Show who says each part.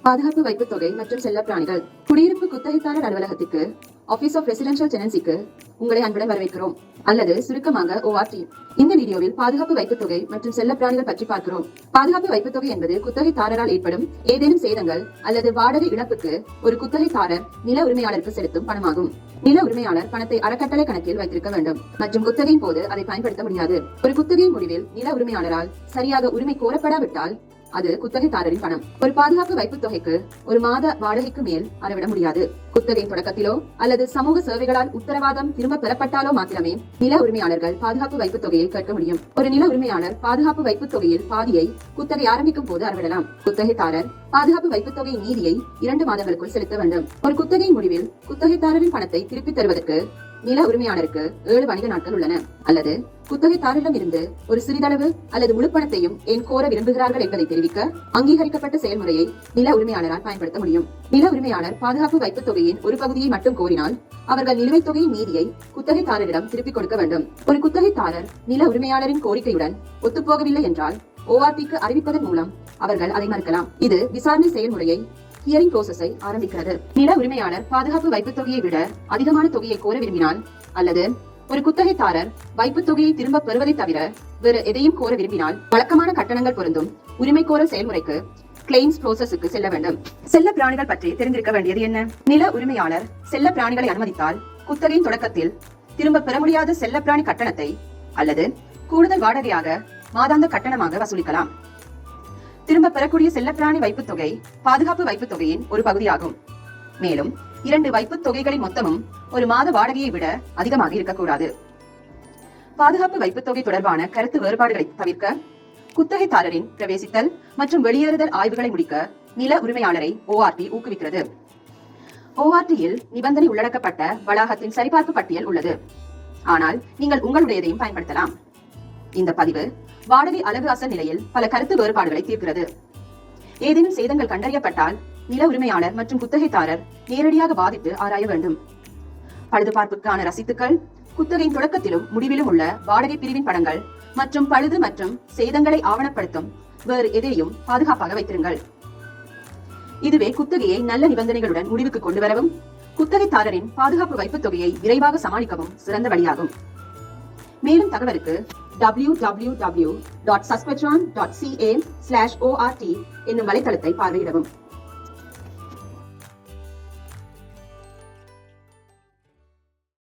Speaker 1: பாதுகாப்பு வைப்பு தொகை மற்றும் செல்ல பிராணிகள். குடியிருப்பு குத்தகைதாரர் அலுவலகத்திற்கு ஆபீஸ் ஆஃப் ரெசிடென்ஷியல் டெனன்சிக்கு உங்களை அன்புடன் வரவேற்கிறோம், அல்லது சுருக்கமாக ORT. இந்த வீடியோவில் பாதுகாப்பு வைப்பு தொகை மற்றும் செல்ல பிராணிகள் பற்றி பார்க்கிறோம். பாதுகாப்பு வைப்பு தொகை என்பது குத்தகைதாரரால் ஏற்படும் ஏதேனும் சேதங்கள் அல்லது வாடகை இழப்புக்கு ஒரு குத்தகைதாரர் நில உரிமையாளருக்கு செலுத்தும் பணமாகும். நில உரிமையாளர் பணத்தை அறக்கட்டளை கணக்கில் வைத்திருக்க வேண்டும் மற்றும் குத்தகையின் போது அதை பயன்படுத்த முடியாது. ஒரு குத்தகையின் முடிவில் நில உரிமையாளரால் சரியாக உரிமை கோரப்படாவிட்டால் அது குத்தகைதாரரின் பணம். ஒரு பாதுகாப்பு வைப்பு தொகைக்கு ஒரு மாத வாடகைக்கு மேல் அறவிட முடியாது. குத்தகை தொடக்கத்திலோ அல்லது சமூக சேவைகளால் உத்தரவாதம் திரும்ப பெறப்பட்டாலோ மாத்திரமே நில உரிமையாளர்கள் பாதுகாப்பு வைப்பு தொகையை கேட்க முடியும். ஒரு நில உரிமையாளர் பாதுகாப்பு வைப்பு தொகையில் பாதியை குத்தகை ஆரம்பிக்கும் போது அறவிடலாம். குத்தகைதாரர் பாதுகாப்பு வைப்பு தொகை மீதியை 2 மாதங்களுக்குள் செலுத்த வேண்டும். ஒரு குத்தகை முடிவில் குத்தகைதாரரின் பணத்தை திருப்பித் தருவதற்கு நில உரிமையாளருக்கு 7 வணிக நாட்கள் உள்ளன. அல்லது குத்தகைதாரரிடம் இருந்து ஒரு சிறிதளவு அல்லது முழு பணத்தையும் ஏன் கோர விரும்புகிறார்கள் என்பதை தெரிவிக்க அங்கீகரிக்கப்பட்ட செயல்முறையை நில உரிமையாளரால் பயன்படுத்த முடியும். நில உரிமையாளர் பாதுகாப்பு வைப்பு தொகையின் ஒரு பகுதியை மட்டும் கோரினால் அவர்கள் நிலுவைத் தொகையின் மீதியை குத்தகைதாரரிடம் திருப்பிக் கொடுக்க வேண்டும். ஒரு குத்தகைதாரர் நில உரிமையாளரின் கோரிக்கையுடன் ஒத்துப்போகவில்லை என்றால் ORTக்கு அறிவிப்பதன் மூலம் அவர்கள் அதை மறுக்கலாம். இது விசாரணை செயல்முறையை ஹியரிங் ப்ரோசஸை ஆரம்பிக்கிறது. நில உரிமையாளர் பாதுகாப்பு வைப்பு தொகையை விட அதிகமான தொகையை கோர விரும்பினால், அல்லது ஒரு குத்தகைதாரர் வைப்பு தொகையை திரும்ப பெறுவதை தவிர வேறு எதையும் கோர விரும்பினால் வழக்கமான கட்டணங்கள் பொருந்தும் உரிமை கோரல் செயல்முறைக்கு கிளைம்ஸ் ப்ரோசஸுக்கு செல்ல வேண்டும். செல்ல பிராணிகள் பற்றி தெரிந்திருக்க வேண்டியது என்ன? நில உரிமையாளர் செல்ல பிராணிகளை அனுமதித்தால் குத்தகையின் தொடக்கத்தில் திரும்ப பெற முடியாத செல்ல பிராணி கட்டணத்தை அல்லது கூடுதல் வாடகையாக மாதாந்த கட்டணமாக வசூலிக்கலாம். திரும்ப பெறக்கூடிய செல்லப்பிராணி வைப்பு தொகை பாதுகாப்பு வைப்பு தொகையின் ஒரு பகுதியாகும். மேலும் 2 வைப்பு தொகைகளின் மொத்தமும் ஒரு மாத வாடகையை விட அதிகமாக இருக்கக்கூடாது. பாதுகாப்பு வைப்பு தொகை தொடர்பான கருத்து வேறுபாடுகளை தவிர்க்க குத்தகைதாரரின் பிரவேசித்தல் மற்றும் வெளியேறுதல் ஆய்வுகளை முடிக்க நில உரிமையாளரை ORT ஊக்குவிக்கிறது. ORTயில் நிபந்தனை உள்ளடக்கப்பட்ட வளாகத்தின் சரிபார்ப்பு பட்டியல் உள்ளது, ஆனால் நீங்கள் உங்களுடையதையும் பயன்படுத்தலாம். இந்த பதிவு வாடகை அளவு அசல் நிலையில் பல கருத்து வேறுபாடுகளை தீர்க்கிறது. ஏதேனும் சேதங்கள் கண்டறியப்பட்டால் நில உரிமையாளர் மற்றும் குத்தகைதாரர் நேரடியாக வாதிட்டு ஆராய வேண்டும். பழுதுபார்ப்புக்கான ரசீதுகள், குத்தகையின் தொடக்கத்திலும் முடிவிலும் உள்ள வாடகை பிரிவின் படங்கள் மற்றும் பழுது மற்றும் சேதங்களை ஆவணப்படுத்தும் வேறு எதையும் பாதுகாப்பாக வைத்திருங்கள். இதுவே குத்தகையை நல்ல நிபந்தனைகளுடன் முடிவுக்கு கொண்டு வரவும் குத்தகைதாரரின் பாதுகாப்பு வைப்பு தொகையை விரைவாக சமாளிக்கவும் சிறந்த வழியாகும். மேலும் தகவலுக்கு www.suspetron.ca/ORT என்னும் வலைத்தளத்தை பார்வையிடவும்.